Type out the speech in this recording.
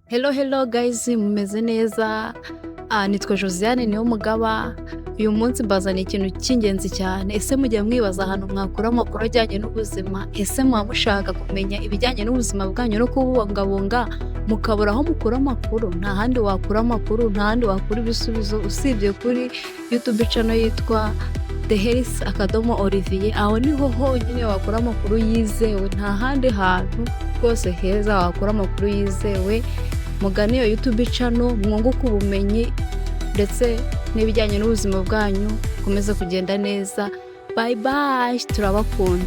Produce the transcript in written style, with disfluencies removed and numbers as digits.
Hello guys, mumeze neza. Nitwa Josiane niyo mugaba. Uyu munsi mbazaniye ikintu cy'ingenzi cyane. Ese mujya mwibaza ahantu mwakura amakuru ajyanye n'ubuzima? Ese muba mushaka kumenya ibijyanye n'ubuzima bwanyu no kubungabunga mukabura aho mukura amakuru? Nta handi wakura amakuru, nta handi wakura ibisubizo usibye kuri YouTube channel yitwa HEALTH.OLIVIER. Aho niho honyine wakura amakuru yizewe, nta handi hantu rwose heza wakura amakuru yizewe. Mugane iyo YouTube channel mwunguke ubumenyi ndetse n'ibijyanye n'ubuzima bwanyu komeza kugenda neza. Bye bye, turabakunda.